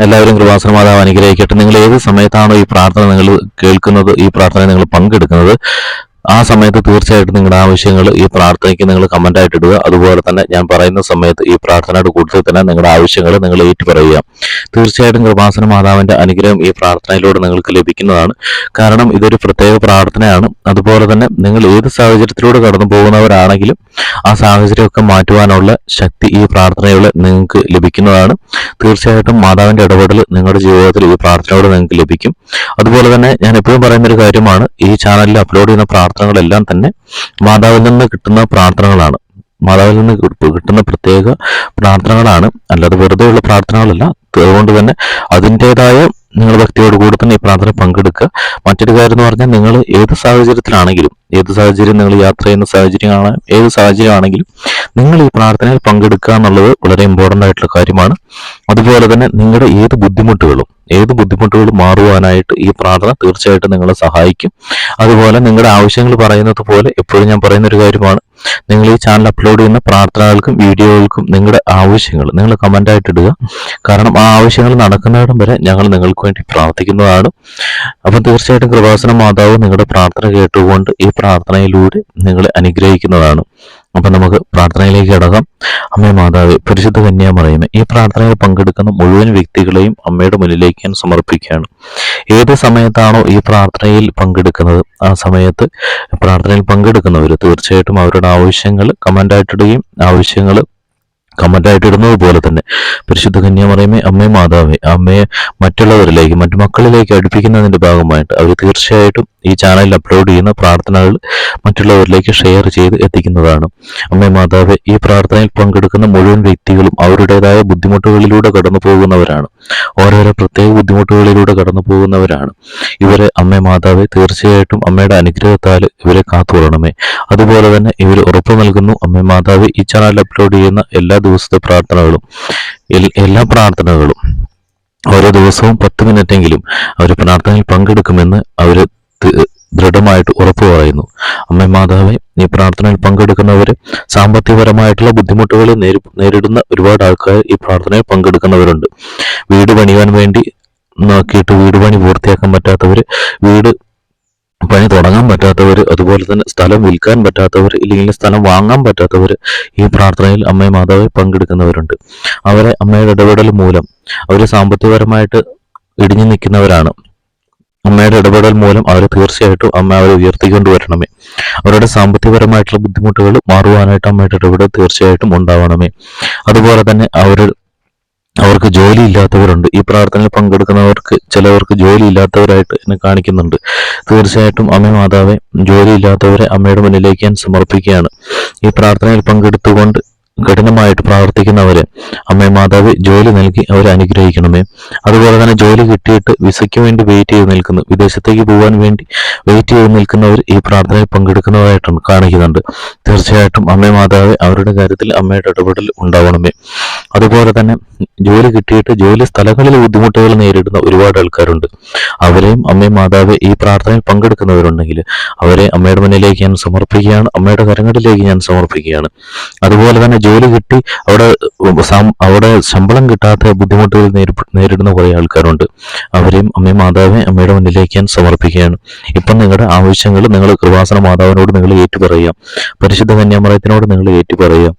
എല്ലാവരും കൃപാസന മാതാവ് അനുഗ്രഹിക്കട്ടെ. നിങ്ങൾ ഏത് സമയത്താണോ ഈ പ്രാർത്ഥന നിങ്ങൾ കേൾക്കുന്നത്, ഈ പ്രാർത്ഥന നിങ്ങൾ പങ്കെടുക്കുന്നത്, ആ സമയത്ത് തീർച്ചയായിട്ടും നിങ്ങളുടെ ആവശ്യങ്ങൾ ഈ പ്രാർത്ഥനയ്ക്ക് നിങ്ങൾ കമന്റായിട്ട് ഇടുക. അതുപോലെ തന്നെ ഞാൻ പറയുന്ന സമയത്ത് ഈ പ്രാർത്ഥനയുടെ കൂട്ടത്തിൽ തന്നെ നിങ്ങളുടെ ആവശ്യങ്ങൾ നിങ്ങൾ ഏറ്റുപറയുക. തീർച്ചയായിട്ടും കൃപാസന മാതാവിന്റെ അനുഗ്രഹം ഈ പ്രാർത്ഥനയിലൂടെ നിങ്ങൾക്ക് ലഭിക്കുന്നതാണ്. കാരണം ഇതൊരു പ്രത്യേക പ്രാർത്ഥനയാണ്. അതുപോലെ തന്നെ നിങ്ങൾ ഏത് സാഹചര്യത്തിലൂടെ കടന്നു പോകുന്നവരാണെങ്കിലും ആ സാഹചര്യമൊക്കെ മാറ്റുവാനുള്ള ശക്തി ഈ പ്രാർത്ഥനയിലൂടെ നിങ്ങൾക്ക് ലഭിക്കുന്നതാണ്. തീർച്ചയായിട്ടും മാതാവിന്റെ ഇടപെടൽ നിങ്ങളുടെ ജീവിതത്തിൽ ഈ പ്രാർത്ഥനയോടെ നിങ്ങൾക്ക് ലഭിക്കും. അതുപോലെ തന്നെ ഞാൻ എപ്പോഴും പറയുന്ന ഒരു കാര്യമാണ്, ഈ ചാനലിൽ അപ്ലോഡ് ചെയ്യുന്ന പ്രാർത്ഥനകളെല്ലാം തന്നെ മാതാവിൽ നിന്ന് കിട്ടുന്ന പ്രാർത്ഥനകളാണ്. മാതാവിൽ നിന്ന് കിട്ടുന്ന പ്രത്യേക പ്രാർത്ഥനകളാണ്, അല്ലാതെ വെറുതെയുള്ള പ്രാർത്ഥനകളല്ല. അതുകൊണ്ട് തന്നെ അതിൻ്റെതായ നിങ്ങൾ ഭക്തിയോട് കൂടി തന്നെ ഈ പ്രാർത്ഥന പങ്കെടുക്കുക. മറ്റൊരു കാര്യം എന്ന് പറഞ്ഞാൽ, നിങ്ങൾ ഏത് സാഹചര്യത്തിലാണെങ്കിലും, ഏത് സാഹചര്യം നിങ്ങൾ യാത്ര ചെയ്യുന്ന സാഹചര്യമാണ്, ഏത് സാഹചര്യമാണെങ്കിലും നിങ്ങൾ ഈ പ്രാർത്ഥനയിൽ പങ്കെടുക്കുക എന്നുള്ളത് വളരെ ഇമ്പോർട്ടൻ്റ് ആയിട്ടുള്ള കാര്യമാണ്. അതുപോലെ തന്നെ നിങ്ങളുടെ ഏത് ബുദ്ധിമുട്ടുകളും മാറുവാനായിട്ട് ഈ പ്രാർത്ഥന തീർച്ചയായിട്ടും നിങ്ങളെ സഹായിക്കും. അതുപോലെ നിങ്ങളുടെ ആവശ്യങ്ങൾ പറയുന്നത് പോലെ എപ്പോഴും ഞാൻ പറയുന്ന ഒരു കാര്യമാണ്, നിങ്ങൾ ഈ ചാനൽ അപ്ലോഡ് ചെയ്യുന്ന പ്രാർത്ഥനകൾക്കും വീഡിയോകൾക്കും നിങ്ങളുടെ ആവശ്യങ്ങൾ നിങ്ങൾ കമൻ്റായിട്ട് ഇടുക. കാരണം ആ ആവശ്യങ്ങൾ നടക്കുന്നിടം വരെ ഞങ്ങൾ നിങ്ങൾക്ക് വേണ്ടി പ്രാർത്ഥിക്കുന്നതാണ്. അപ്പം തീർച്ചയായിട്ടും കൃപാസന മാതാവ് നിങ്ങളുടെ പ്രാർത്ഥന കേട്ടുകൊണ്ട് ഈ പ്രാർത്ഥനയിലൂടെ നിങ്ങളെ അനുഗ്രഹിക്കുന്നതാണ്. അപ്പം നമുക്ക് പ്രാർത്ഥനയിലേക്ക് കടക്കാം. അമ്മേ മാതാവേ, പരിശുദ്ധ കന്യാമറിയമേ, ഈ പ്രാർത്ഥനയിൽ പങ്കെടുക്കുന്ന മുഴുവൻ വ്യക്തികളെയും അമ്മയുടെ മുന്നിലേക്ക് ഞാൻ സമർപ്പിക്കുകയാണ്. ഏത് സമയത്താണോ ഈ പ്രാർത്ഥനയിൽ പങ്കെടുക്കുന്നത്, ആ സമയത്ത് പ്രാർത്ഥനയിൽ പങ്കെടുക്കുന്നവർ തീർച്ചയായിട്ടും അവരുടെ ആവശ്യങ്ങൾ കമൻ്റായിട്ടിടുകയും ആവശ്യങ്ങൾ കമൻ്റായിട്ട് ഇടുന്നത് പോലെ തന്നെ പരിശുദ്ധ കന്യാമറിയമേ, അമ്മേ മാതാവേ, അമ്മയെ മറ്റുള്ളവരിലേക്ക്, മറ്റു മക്കളിലേക്ക് അടുപ്പിക്കുന്നതിൻ്റെ ഭാഗമായിട്ട് അവർ തീർച്ചയായിട്ടും ഈ ചാനലിൽ അപ്ലോഡ് ചെയ്യുന്ന പ്രാർത്ഥനകൾ മറ്റുള്ളവരിലേക്ക് ഷെയർ ചെയ്ത് എത്തിക്കുന്നതാണ്. അമ്മേ മാതാവേ, ഈ പ്രാർത്ഥനയിൽ പങ്കെടുക്കുന്ന മുഴുവൻ വ്യക്തികളും അവരുടേതായ ബുദ്ധിമുട്ടുകളിലൂടെ കടന്നു പോകുന്നവരാണ്. ഓരോരോ പ്രത്യേക ബുദ്ധിമുട്ടുകളിലൂടെ കടന്നു പോകുന്നവരാണ്. ഇവരെ അമ്മേ മാതാവേ തീർച്ചയായിട്ടും അമ്മയുടെ അനുഗ്രഹത്താൽ ഇവരെ കാത്തുകൊള്ളണമേ. അതുപോലെ തന്നെ ഇവർ ഉറപ്പ് നൽകുന്നു, അമ്മേ മാതാവേ, ഈ ചാനലിൽ അപ്ലോഡ് ചെയ്യുന്ന എല്ലാ ദിവസത്തെ പ്രാർത്ഥനകളും എല്ലാ പ്രാർത്ഥനകളും ഓരോ ദിവസവും 10 മിനിറ്റെങ്കിലും അവർ പ്രാർത്ഥനയിൽ പങ്കെടുക്കുമെന്ന് അവർ ദൃഢമായിട്ട് ഉറപ്പു പറയുന്നു. അമ്മ മാതാവേ, ഈ പ്രാർത്ഥനയിൽ പങ്കെടുക്കുന്നവര് സാമ്പത്തികപരമായിട്ടുള്ള ബുദ്ധിമുട്ടുകൾ നേരിടുന്ന ഒരുപാട് ആൾക്കാർ ഈ പ്രാർത്ഥനയിൽ പങ്കെടുക്കുന്നവരുണ്ട്. വീട് പണിയാൻ വേണ്ടി നോക്കിയിട്ട് വീട് പണി പൂർത്തിയാക്കാൻ പറ്റാത്തവര്, വീട് പണി തുടങ്ങാൻ പറ്റാത്തവർ, അതുപോലെ തന്നെ സ്ഥലം വിൽക്കാൻ പറ്റാത്തവർ, ഇല്ലെങ്കിൽ സ്ഥലം വാങ്ങാൻ പറ്റാത്തവർ ഈ പ്രാർത്ഥനയിൽ അമ്മ മാതാവെ പങ്കെടുക്കുന്നവരുണ്ട്. അവരെ അമ്മയുടെ ഇടപെടൽ മൂലം അവർ സാമ്പത്തികപരമായിട്ട് ഇടിഞ്ഞു നിൽക്കുന്നവരാണ്. അമ്മയുടെ ഇടപെടൽ മൂലം അവർ തീർച്ചയായിട്ടും അമ്മ അവരെ ഉയർത്തിക്കൊണ്ടുവരണമേ. അവരുടെ സാമ്പത്തികപരമായിട്ടുള്ള ബുദ്ധിമുട്ടുകൾ മാറുവാനായിട്ട് അമ്മയുടെ ഇടപെടൽ തീർച്ചയായിട്ടും ഉണ്ടാവണമേ. അതുപോലെ തന്നെ അവർക്ക് ജോലി ഇല്ലാത്തവരുണ്ട്. ഈ പ്രാർത്ഥനയിൽ പങ്കെടുക്കുന്നവർക്ക് ചിലവർക്ക് ജോലി ഇല്ലാത്തവരായിട്ട് എന്നെ കാണിക്കുന്നുണ്ട്. തീർച്ചയായിട്ടും അമ്മ മാതാവെ, ജോലി ഇല്ലാത്തവരെ അമ്മയുടെ മുന്നിലേക്ക് ഞാൻ സമർപ്പിക്കുകയാണ്. ഈ പ്രാർത്ഥനയിൽ പങ്കെടുത്തുകൊണ്ട് കഠിനമായിട്ട് പ്രാർത്ഥിക്കുന്നവരെ അമ്മ മാതാവ് ജോലി നൽകി അവരെ അനുഗ്രഹിക്കണമേ. അതുപോലെ തന്നെ ജോലി കിട്ടിയിട്ട് വിസയ്ക്ക് വേണ്ടി വെയിറ്റ് ചെയ്ത് നിൽക്കുന്നു, വിദേശത്തേക്ക് പോകാൻ വേണ്ടി വെയിറ്റ് ചെയ്ത് നിൽക്കുന്നവർ ഈ പ്രാർത്ഥനയിൽ പങ്കെടുക്കുന്നതായിട്ടാണ് കാണിക്കുന്നുണ്ട്. തീർച്ചയായിട്ടും അമ്മ മാതാവ് അവരുടെ കാര്യത്തിൽ അമ്മയുടെ ഇടപെടൽ ഉണ്ടാവണമേ. അതുപോലെ തന്നെ ജോലി കിട്ടിയിട്ട് ജോലി സ്ഥലങ്ങളിൽ ബുദ്ധിമുട്ടുകൾ നേരിടുന്ന ഒരുപാട് ആൾക്കാരുണ്ട്. അവരെയും അമ്മ മാതാവ് ഈ പ്രാർത്ഥനയിൽ പങ്കെടുക്കുന്നവരുണ്ടെങ്കിൽ അവരെ അമ്മയുടെ മുന്നിലേക്ക് ഞാൻ സമർപ്പിക്കുകയാണ്, അമ്മയുടെ കരങ്ങളിലേക്ക് ഞാൻ സമർപ്പിക്കുകയാണ്. അതുപോലെ തന്നെ ജോലി കിട്ടി അവിടെ ശമ്പളം കിട്ടാത്ത ബുദ്ധിമുട്ടുകൾ നേരിടുന്ന കുറേ ആൾക്കാരുണ്ട്. അവരെയും അമ്മ മാതാവെ അമ്മയുടെ മുന്നിലേക്ക് ഞാൻ സമർപ്പിക്കുകയാണ്. ഇപ്പം നിങ്ങളുടെ ആവശ്യങ്ങൾ നിങ്ങൾ കൃപാസന മാതാവിനോട് നിങ്ങൾ ഏറ്റുപറയുക, പരിശുദ്ധ കന്യാമറിയത്തിനോട് നിങ്ങൾ ഏറ്റുപറയുക.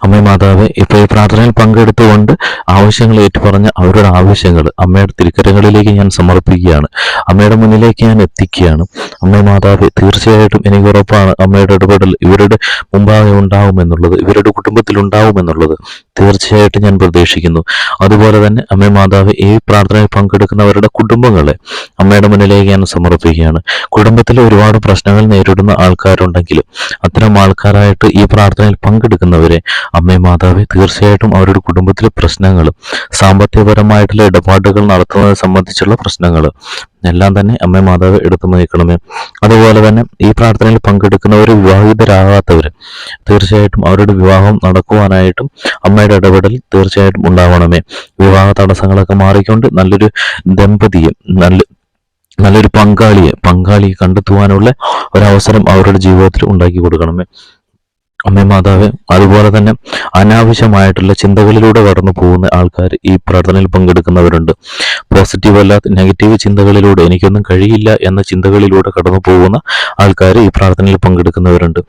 അമ്മ മാതാവെ, ഇപ്പൊ ഈ പ്രാർത്ഥനയിൽ പങ്കെടുത്തുകൊണ്ട് ആവശ്യങ്ങൾ ഏറ്റുപറഞ്ഞ അവരുടെ ആവശ്യങ്ങൾ അമ്മയുടെ തിരുക്കരങ്ങളിലേക്ക് ഞാൻ സമർപ്പിക്കുകയാണ്, അമ്മയുടെ മുന്നിലേക്ക് ഞാൻ എത്തിക്കുകയാണ്. അമ്മ മാതാവെ, തീർച്ചയായിട്ടും എനിക്ക് ഉറപ്പാണ് അമ്മയുടെ ഇടപെടൽ ഇവരുടെ മുമ്പാകെ ഉണ്ടാവുമെന്നുള്ളത്, ഇവരുടെ കുടുംബത്തിൽ ഉണ്ടാവുമെന്നുള്ളത് തീർച്ചയായിട്ടും ഞാൻ പ്രതീക്ഷിക്കുന്നു. അതുപോലെ തന്നെ അമ്മ മാതാവ് ഈ പ്രാർത്ഥനയിൽ പങ്കെടുക്കുന്നവരുടെ കുടുംബങ്ങളെ അമ്മയുടെ മുന്നിലേക്ക് ഞാൻ സമർപ്പിക്കുകയാണ്. കുടുംബത്തിൽ ഒരുപാട് പ്രശ്നങ്ങൾ നേരിടുന്ന ആൾക്കാരുണ്ടെങ്കിലും അത്തരം ആൾക്കാരായിട്ട് ഈ പ്രാർത്ഥനയിൽ പങ്കെടുക്കുന്നവരെ അമ്മ മാതാവ് തീർച്ചയായിട്ടും അവരുടെ കുടുംബത്തിലെ പ്രശ്നങ്ങളും സാമ്പത്തികപരമായിട്ടുള്ള ഇടപാടുകൾ നടത്തുന്നതിനെ സംബന്ധിച്ചുള്ള പ്രശ്നങ്ങൾ എല്ലാം തന്നെ അമ്മ മാതാവ് എടുത്തു നീക്കണമേ. അതുപോലെ തന്നെ ഈ പ്രാർത്ഥനയിൽ പങ്കെടുക്കുന്നവർ വിവാഹിതരാകാത്തവർ തീർച്ചയായിട്ടും അവരുടെ വിവാഹം നടക്കുവാനായിട്ടും അമ്മയുടെ ഇടപെടൽ തീർച്ചയായിട്ടും ഉണ്ടാവണമേ. വിവാഹ തടസ്സങ്ങളൊക്കെ മാറിക്കൊണ്ട് നല്ലൊരു ദമ്പതിയെ, നല്ലൊരു പങ്കാളിയെ കണ്ടെത്തുവാനുള്ള ഒരവസരം അവരുടെ ജീവിതത്തിൽ ഉണ്ടാക്കി കൊടുക്കണമേ. അമ്മേ മാതാവേ, അതുപോലെ തന്നെ അനാവശ്യമായിട്ടുള്ള ചിന്തകളിലൂടെ കടന്നു പോകുന്ന ആൾക്കാർ ഈ പ്രാർത്ഥനയിൽ പങ്കെടുക്കുന്നവരുണ്ട്. പോസിറ്റീവ് അല്ലാത്ത നെഗറ്റീവ് ചിന്തകളിലൂടെ എനിക്കൊന്നും കഴിയില്ല എന്ന ചിന്തകളിലൂടെ കടന്നു പോകുന്ന ആൾക്കാർ ഈ പ്രാർത്ഥനയിൽ പങ്കെടുക്കുന്നവരുണ്ട്.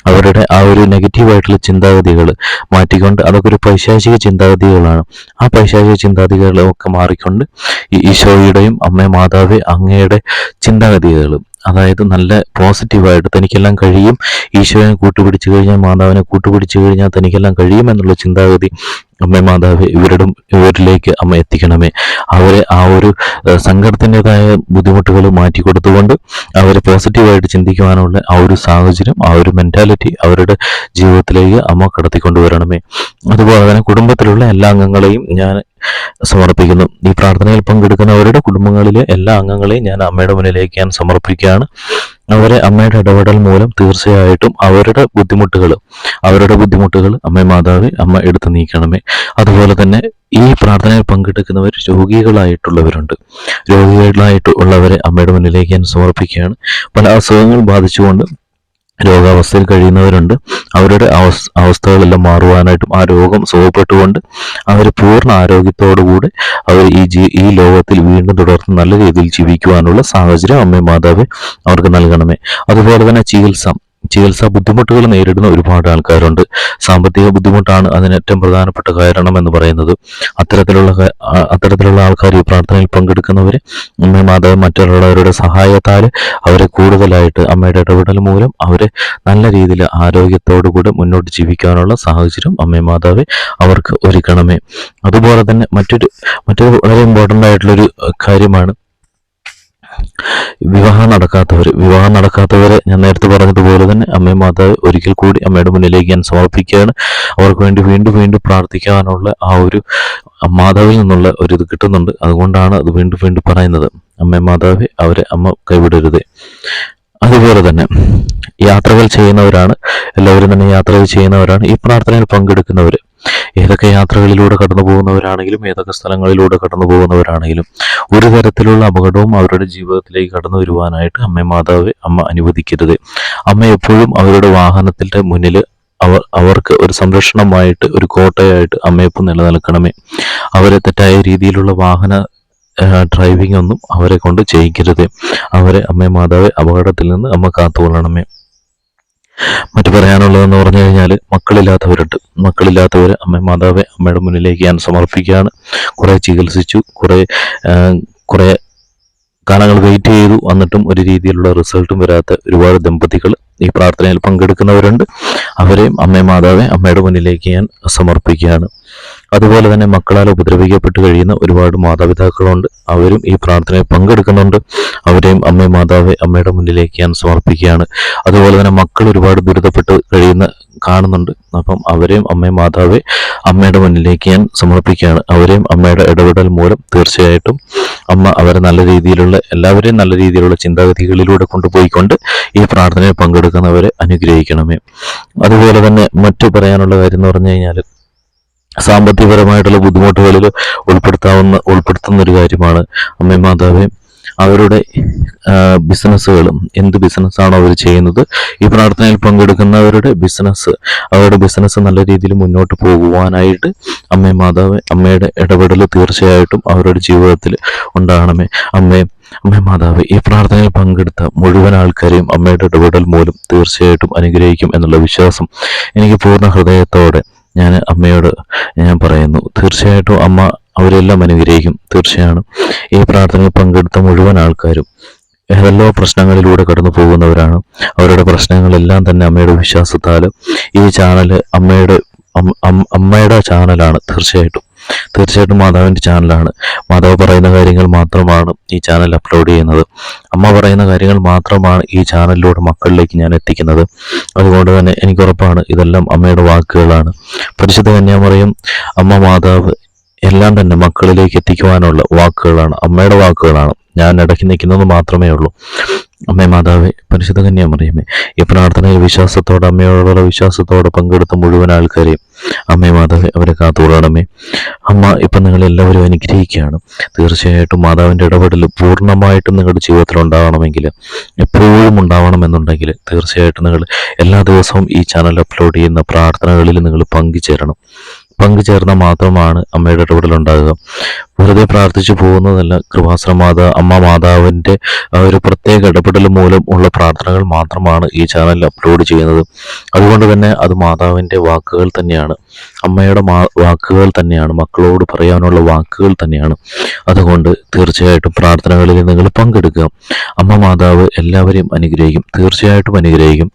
അവരുടെ ആ ഒരു നെഗറ്റീവായിട്ടുള്ള ചിന്താഗതികൾ മാറ്റിക്കൊണ്ട്, അതൊക്കെ ഒരു പൈശാചിക ചിന്താഗതികളാണ്. ആ പൈശാചിക ചിന്താഗതികളൊക്കെ മാറിക്കൊണ്ട് ഈ ഈശോയുടെയും അമ്മേ മാതാവേ അങ്ങയുടെ ചിന്താഗതികൾ, അതായത് നല്ല പോസിറ്റീവായിട്ട് തനിക്കെല്ലാം കഴിയും, ഈശോയെ കൂട്ടുപിടിച്ചു കഴിഞ്ഞാൽ, മാതാവിനെ കൂട്ടുപിടിച്ചു കഴിഞ്ഞാൽ തനിക്കെല്ലാം കഴിയും എന്നുള്ള ചിന്താഗതി അമ്മേ മാതാവ് ഇവരിലേക്ക് അമ്മ എത്തിക്കണമേ. അവരെ ആ ഒരു സങ്കടത്തിൻ്റെതായ ബുദ്ധിമുട്ടുകൾ മാറ്റി കൊടുത്തുകൊണ്ട് അവരെ പോസിറ്റീവായിട്ട് ചിന്തിക്കുവാനുള്ള ആ ഒരു സാഹചര്യം, ആ ഒരു മെൻറ്റാലിറ്റി അവരുടെ ജീവിതത്തിലേക്ക് അമ്മ കടത്തിക്കൊണ്ടുവരണമേ. അതുപോലെ തന്നെ കുടുംബത്തിലുള്ള എല്ലാ അംഗങ്ങളെയും ഞാൻ സമർപ്പിക്കുന്നു. ഈ പ്രാർത്ഥനയിൽ പങ്കെടുക്കുന്നവരുടെ കുടുംബങ്ങളിലെ എല്ലാ അംഗങ്ങളെയും ഞാൻ അമ്മയുടെ മുന്നിലേക്ക് ഞാൻ സമർപ്പിക്കുകയാണ്. അവരെ അമ്മയുടെ ഇടപെടൽ മൂലം തീർച്ചയായിട്ടും അവരുടെ ബുദ്ധിമുട്ടുകൾ അമ്മേ മാതാവേ അമ്മ എടുത്തു നീക്കണമേ. അതുപോലെ തന്നെ ഈ പ്രാർത്ഥനയിൽ പങ്കെടുക്കുന്നവർ രോഗികളായിട്ടുള്ളവരെ അമ്മയുടെ മുന്നിലേക്ക് ഞാൻ സമർപ്പിക്കുകയാണ്. പല അസുഖങ്ങൾ ബാധിച്ചുകൊണ്ട് രോഗാവസ്ഥയിൽ കഴിയുന്നവരുണ്ട്. അവരുടെ അവസ്ഥകളെല്ലാം മാറുവാനായിട്ടും ആ രോഗം സുഖപ്പെട്ടുകൊണ്ട് അവർ പൂർണ്ണ ആരോഗ്യത്തോടുകൂടി അവർ ഈ ലോകത്തിൽ വീണ്ടും തുടർന്ന് നല്ല രീതിയിൽ ജീവിക്കുവാനുള്ള സാഹചര്യം അമ്മേ മാതാവേ അവർക്ക് നൽകണമേ. അതുപോലെ തന്നെ ചികിത്സാ ബുദ്ധിമുട്ടുകൾ നേരിടുന്ന ഒരുപാട് ആൾക്കാരുണ്ട്. സാമ്പത്തിക ബുദ്ധിമുട്ടാണ് അതിന് ഏറ്റവും പ്രധാനപ്പെട്ട കാരണം എന്ന് പറയുന്നത്. അത്തരത്തിലുള്ള ആൾക്കാർ ഈ പ്രാർത്ഥനയിൽ പങ്കെടുക്കുന്നവരെ അമ്മേ മാതാവ് മറ്റുള്ളവരുടെ സഹായത്താൽ അവരെ കൂടുതലായിട്ട് അമ്മയുടെ ഇടപെടൽ മൂലം അവരെ നല്ല രീതിയിൽ ആരോഗ്യത്തോടുകൂടി മുന്നോട്ട് ജീവിക്കാനുള്ള സാഹചര്യം അമ്മേ മാതാവേ അവർക്ക് ഒരുക്കണമേ. അതുപോലെ തന്നെ മറ്റൊരു വളരെ ഇമ്പോർട്ടൻ്റ് ആയിട്ടുള്ളൊരു കാര്യമാണ് വിവാഹം നടക്കാത്തവരെ ഞാൻ നേരത്തെ പറഞ്ഞതുപോലെ തന്നെ അമ്മേ മാതാവ് ഒരിക്കൽ കൂടി അമ്മയുടെ മുന്നിലേക്ക് ഞാൻ സമർപ്പിക്കുകയാണ്. അവർക്ക് വേണ്ടി വീണ്ടും പ്രാർത്ഥിക്കാനുള്ള ആ ഒരു മാതാവിൽ നിന്നുള്ള ഒരു ഇത് കിട്ടുന്നുണ്ട്. അതുകൊണ്ടാണ് അത് വീണ്ടും പറയുന്നത്. അമ്മേ മാതാവേ അവരെ അമ്മ കൈവിടരുതേ. അതുപോലെ തന്നെ യാത്രകൾ ചെയ്യുന്നവരാണ്, എല്ലാവരും തന്നെ യാത്രകൾ ചെയ്യുന്നവരാണ്. ഈ പ്രാർത്ഥനയിൽ പങ്കെടുക്കുന്നവർ ഏതൊക്കെ യാത്രകളിലൂടെ കടന്നു പോകുന്നവരാണെങ്കിലും, ഏതൊക്കെ സ്ഥലങ്ങളിലൂടെ കടന്നു പോകുന്നവരാണെങ്കിലും, ഒരു തരത്തിലുള്ള അപകടവും അവരുടെ ജീവിതത്തിലേക്ക് കടന്നു വരുവാനായിട്ട് അമ്മേ മാതാവേ അമ്മ അനുവദിക്കരുത്. അമ്മ എപ്പോഴും അവരുടെ വാഹനത്തിൻ്റെ മുന്നിൽ അവർക്ക് ഒരു സംരക്ഷണമായിട്ട്, ഒരു കോട്ടയായിട്ട് അമ്മയപ്പം നിലനിൽക്കണമേ. അവരെ തെറ്റായ രീതിയിലുള്ള വാഹന ഡ്രൈവിംഗ് ഒന്നും അവരെ കൊണ്ട് ചെയ്യിക്കരുത്. അവരെ അമ്മേ മാതാവേ അപകടത്തിൽ നിന്ന് അമ്മ കാത്തുകൊള്ളണമേ. മറ്റു പറയാനുള്ളതെന്ന് പറഞ്ഞു കഴിഞ്ഞാൽ മക്കളില്ലാത്തവർ അമ്മേ മാതാവേ അമ്മയുടെ മുന്നിലേക്ക് ഞാൻ സമർപ്പിക്കുകയാണ്. കുറെ ചികിത്സിച്ചു, കുറെ കാലങ്ങൾ വെയിറ്റ് ചെയ്തു, എന്നിട്ടും ഒരു രീതിയിലുള്ള റിസൾട്ടും വരാത്ത ഒരുപാട് ദമ്പതികൾ ഈ പ്രാർത്ഥനയിൽ പങ്കെടുക്കുന്നവരുണ്ട്. അവരെയും അമ്മേ മാതാവേ അമ്മയുടെ മുന്നിലേക്ക് ഞാൻ സമർപ്പിക്കുകയാണ്. അതുപോലെ തന്നെ മക്കളാൽ ഉപദ്രവിക്കപ്പെട്ട് കഴിയുന്ന ഒരുപാട് മാതാപിതാക്കളുണ്ട്. അവരും ഈ പ്രാർത്ഥനയിൽ പങ്കെടുക്കുന്നുണ്ട്. അവരെയും അമ്മേ മാതാവേ അമ്മയുടെ മുന്നിലേക്ക് ഞാൻ സമർപ്പിക്കുകയാണ്. അതുപോലെ തന്നെ മക്കൾ ഒരുപാട് ദുരിതപ്പെട്ട് കാണുന്നുണ്ട്. അപ്പം അവരെയും അമ്മേ മാതാവേ അമ്മയുടെ മുന്നിലേക്ക് ഞാൻ സമർപ്പിക്കുകയാണ്. അവരെയും അമ്മയുടെ ഇടപെടൽ മൂലം തീർച്ചയായിട്ടും അമ്മ എല്ലാവരെയും നല്ല രീതിയിലുള്ള ചിന്താഗതികളിലൂടെ കൊണ്ടുപോയിക്കൊണ്ട് ഈ പ്രാർത്ഥനയിൽ പങ്കെടുക്കുന്നവരെ അനുഗ്രഹിക്കണമേ. അതുപോലെ തന്നെ മറ്റു പറയാനുള്ള കാര്യം എന്ന് പറഞ്ഞു കഴിഞ്ഞാൽ, സാമ്പത്തികപരമായിട്ടുള്ള ബുദ്ധിമുട്ടുകളിൽ ഉൾപ്പെടുത്തുന്ന ഒരു കാര്യമാണ് അമ്മേ മാതാവേ അവരുടെ ബിസിനസ്സുകളും, എന്ത് ബിസിനസ്സാണോ അവർ ചെയ്യുന്നത്, ഈ പ്രാർത്ഥനയിൽ പങ്കെടുക്കുന്നവരുടെ ബിസിനസ് നല്ല രീതിയിൽ മുന്നോട്ട് പോകുവാനായിട്ട് അമ്മേ മാതാവേ അമ്മയുടെ ഇടപെടൽ തീർച്ചയായിട്ടും അവരുടെ ജീവിതത്തിൽ ഉണ്ടാകണമേ. അമ്മേ മാതാവേ ഈ പ്രാർത്ഥനയിൽ പങ്കെടുത്ത മുഴുവൻ ആൾക്കാരെയും അമ്മയുടെ ഇടപെടൽ മൂലം തീർച്ചയായിട്ടും അനുഗ്രഹിക്കും എന്നുള്ള വിശ്വാസം എനിക്ക് പൂർണ്ണ ഹൃദയത്തോടെ ഞാൻ അമ്മയോട് പറയുന്നു. തീർച്ചയായിട്ടും അമ്മ അവരെല്ലാം അനുഗ്രഹിക്കും. തീർച്ചയാണ് ഈ പ്രാർത്ഥനയിൽ പങ്കെടുത്ത മുഴുവൻ ആൾക്കാരും ഏതെല്ലോ പ്രശ്നങ്ങളിലൂടെ കടന്നു പോകുന്നവരാണ്. അവരുടെ പ്രശ്നങ്ങളെല്ലാം തന്നെ അമ്മയുടെ വിശ്വാസത്താൽ ഈ ചാനൽ അമ്മയുടെ ചാനലാണ്. തീർച്ചയായിട്ടും മാതാവിൻ്റെ ചാനലാണ്. മാതാവ് പറയുന്ന കാര്യങ്ങൾ മാത്രമാണ് ഈ ചാനൽ അപ്ലോഡ് ചെയ്യുന്നത്. അമ്മ പറയുന്ന കാര്യങ്ങൾ മാത്രമാണ് ഈ ചാനലിലൂടെ മക്കളിലേക്ക് ഞാൻ എത്തിക്കുന്നത്. അതുകൊണ്ട് തന്നെ എനിക്ക് ഉറപ്പാണ് ഇതെല്ലാം അമ്മയുടെ വാക്കുകളാണ്. പരിശുദ്ധ കന്യാമറിയം അമ്മ മാതാവ് എല്ലാം തന്നെ മക്കളിലേക്ക് എത്തിക്കുവാനുള്ള വാക്കുകളാണ്, അമ്മയുടെ വാക്കുകളാണ്. ഞാൻ ഇടയ്ക്ക് നിൽക്കുന്നത് മാത്രമേ ഉള്ളൂ. അമ്മേ മാതാവേ, പരിശുദ്ധ കന്യാമറിയമേ, ഈ പ്രാർത്ഥനയിൽ വിശ്വാസത്തോടെ, അമ്മയോടുള്ള വിശ്വാസത്തോടെ പങ്കെടുത്ത മുഴുവൻ ആൾക്കാരെയും അമ്മേ മാതാവേ അവരെ കാത്തുകൊള്ളണമേ. അമ്മ ഇപ്പം നിങ്ങളെല്ലാവരും അനുഗ്രഹിക്കുകയാണ്. തീർച്ചയായിട്ടും മാതാവിൻ്റെ ഇടപെടൽ പൂർണ്ണമായിട്ടും നിങ്ങളുടെ ജീവിതത്തിൽ ഉണ്ടാവണമെങ്കിൽ, എപ്പോഴും ഉണ്ടാവണമെന്നുണ്ടെങ്കിൽ തീർച്ചയായിട്ടും നിങ്ങൾ എല്ലാ ദിവസവും ഈ ചാനൽ അപ്ലോഡ് ചെയ്യുന്ന പ്രാർത്ഥനകളിൽ നിങ്ങൾ പങ്കുചേർന്നാൽ മാത്രമാണ് അമ്മയുടെ ഇടപെടൽ ഉണ്ടാകുക. വെറുതെ പ്രാർത്ഥിച്ചു പോകുന്നതല്ല. കൃപാസന അമ്മ മാതാവിൻ്റെ ആ ഒരു പ്രത്യേക ഇടപെടൽ മൂലം ഉള്ള പ്രാർത്ഥനകൾ മാത്രമാണ് ഈ ചാനലിൽ അപ്ലോഡ് ചെയ്യുന്നത്. അതുകൊണ്ട് തന്നെ അത് മാതാവിൻ്റെ വാക്കുകൾ തന്നെയാണ്, അമ്മയുടെ വാക്കുകൾ തന്നെയാണ്, മക്കളോട് പറയാനുള്ള വാക്കുകൾ തന്നെയാണ്. അതുകൊണ്ട് തീർച്ചയായിട്ടും പ്രാർത്ഥനകളിൽ നിങ്ങൾ പങ്കെടുക്കുക. അമ്മ മാതാവ് എല്ലാവരെയും അനുഗ്രഹിക്കും, തീർച്ചയായിട്ടും അനുഗ്രഹിക്കും.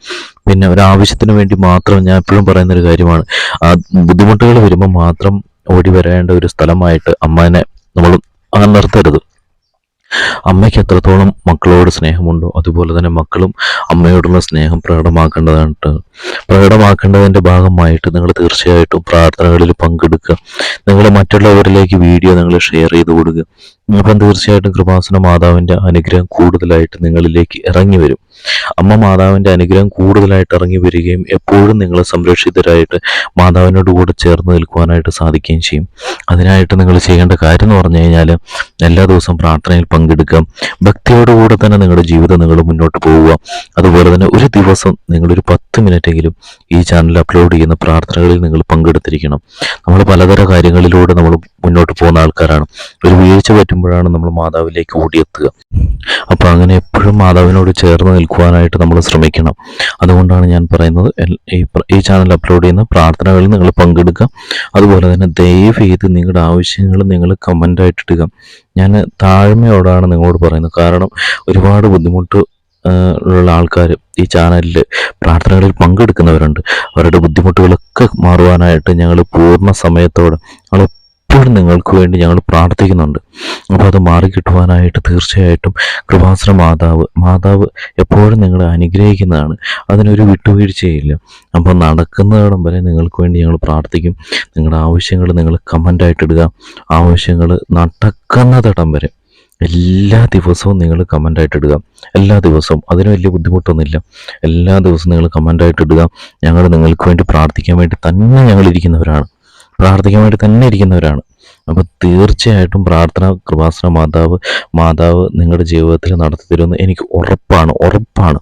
പിന്നെ ഒരാവശ്യത്തിന് വേണ്ടി മാത്രം, ഞാൻ എപ്പോഴും പറയുന്നൊരു കാര്യമാണ്, ആ ബുദ്ധിമുട്ടുകൾ വരുമ്പോൾ മാത്രം ഓടി വരേണ്ട ഒരു സ്ഥലമായിട്ട് അമ്മേനെ നമ്മൾ നിർത്തരുത്. അമ്മയ്ക്ക് എത്രത്തോളം മക്കളോട് സ്നേഹമുണ്ടോ അതുപോലെ തന്നെ മക്കളും അമ്മയോടുള്ള സ്നേഹം പ്രകടമാക്കേണ്ടതിൻ്റെ ഭാഗമായിട്ട് നിങ്ങൾ തീർച്ചയായിട്ടും പ്രാർത്ഥനകളിൽ പങ്കെടുക്കുക. നിങ്ങൾ മറ്റുള്ളവരിലേക്ക് വീഡിയോ നിങ്ങൾ ഷെയർ ചെയ്ത് കൊടുക്കുക. അപ്പം തീർച്ചയായിട്ടും കൃപാസന മാതാവിൻ്റെ അനുഗ്രഹം കൂടുതലായിട്ട് നിങ്ങളിലേക്ക് ഇറങ്ങി വരും. അമ്മ മാതാവിൻ്റെ അനുഗ്രഹം കൂടുതലായിട്ട് ഇറങ്ങി വരികയും എപ്പോഴും നിങ്ങൾ സംരക്ഷിതരായിട്ട് മാതാവിനോട് കൂടെ ചേർന്ന് നിൽക്കുവാനായിട്ട് സാധിക്കുകയും ചെയ്യും. അതിനായിട്ട് നിങ്ങൾ ചെയ്യേണ്ട കാര്യം എന്ന് പറഞ്ഞു കഴിഞ്ഞാൽ, എല്ലാ ദിവസവും പ്രാർത്ഥനയിൽ പങ്കെടുക്കുക. ഭക്തിയോടുകൂടെ തന്നെ നിങ്ങളുടെ ജീവിതം നിങ്ങൾ മുന്നോട്ട് പോവുക. അതുപോലെ തന്നെ ഒരു ദിവസം നിങ്ങളൊരു 10 മിനിറ്റെങ്കിലും ഈ ചാനലിൽ അപ്ലോഡ് ചെയ്യുന്ന പ്രാർത്ഥനകളിൽ നിങ്ങൾ പങ്കെടുത്തിരിക്കണം. നമ്മൾ പലതര കാര്യങ്ങളിലൂടെ നമ്മൾ മുന്നോട്ട് പോകുന്ന ആൾക്കാരാണ്. ഒരു വീഴ്ച പറ്റുമ്പോഴാണ് നമ്മൾ മാതാവിലേക്ക് ഓടിയെത്തുക. അപ്പോൾ അങ്ങനെ എപ്പോഴും മാതാവിനോട് ചേർന്ന് നിൽക്കുവാനായിട്ട് നമ്മൾ ശ്രമിക്കണം. അതുകൊണ്ടാണ് ഞാൻ പറയുന്നത്, ഈ ചാനൽ അപ്ലോഡ് ചെയ്യുന്ന പ്രാർത്ഥനകളിൽ നിങ്ങൾ പങ്കെടുക്കുക. അതുപോലെ തന്നെ ദയവ് ചെയ്ത് നിങ്ങളുടെ ആവശ്യങ്ങൾ നിങ്ങൾ കമൻ്റായിട്ട് ഇടുക. ഞാൻ താഴ്മയോടാണ് നിങ്ങളോട് പറയുന്നത്. കാരണം ഒരുപാട് ബുദ്ധിമുട്ട് ഉള്ള ആൾക്കാർ ഈ ചാനലിൽ പ്രാർത്ഥനകളിൽ പങ്കെടുക്കുന്നവരുണ്ട്. അവരുടെ ബുദ്ധിമുട്ടുകളൊക്കെ മാറുവാനായിട്ട് ഞങ്ങൾ പൂർണ്ണ സമയത്തോടെ എപ്പോഴും നിങ്ങൾക്ക് വേണ്ടി ഞങ്ങൾ പ്രാർത്ഥിക്കുന്നുണ്ട്. അപ്പോൾ അത് മാറിക്കിട്ടുവാനായിട്ട് തീർച്ചയായിട്ടും കൃപാസന മാതാവ് എപ്പോഴും നിങ്ങളെ അനുഗ്രഹിക്കുന്നതാണ്. അതിനൊരു വിട്ടുവീഴ്ചയില്ല. അപ്പോൾ നടക്കുന്നിടം വരെ നിങ്ങൾക്ക് വേണ്ടി ഞങ്ങൾ പ്രാർത്ഥിക്കും. നിങ്ങളുടെ ആവശ്യങ്ങൾ നിങ്ങൾ കമൻ്റായിട്ട് ഇടുക. ആവശ്യങ്ങൾ നടക്കുന്നിടം വരെ എല്ലാ ദിവസവും നിങ്ങൾ കമൻ്റായിട്ട് ഇടുക. എല്ലാ ദിവസവും, അതിന് വലിയ ബുദ്ധിമുട്ടൊന്നുമില്ല. എല്ലാ ദിവസവും നിങ്ങൾ കമൻ്റായിട്ട് ഇടുക. ഞങ്ങൾ നിങ്ങൾക്ക് വേണ്ടി പ്രാർത്ഥിക്കാൻ വേണ്ടി തന്നെ ഇരിക്കുന്നവരാണ്. അപ്പോൾ തീർച്ചയായിട്ടും പ്രാർത്ഥന കൃപാസന മാതാവ് നിങ്ങളുടെ ജീവിതത്തിൽ നടത്തി തരുമെന്ന് എനിക്ക് ഉറപ്പാണ്.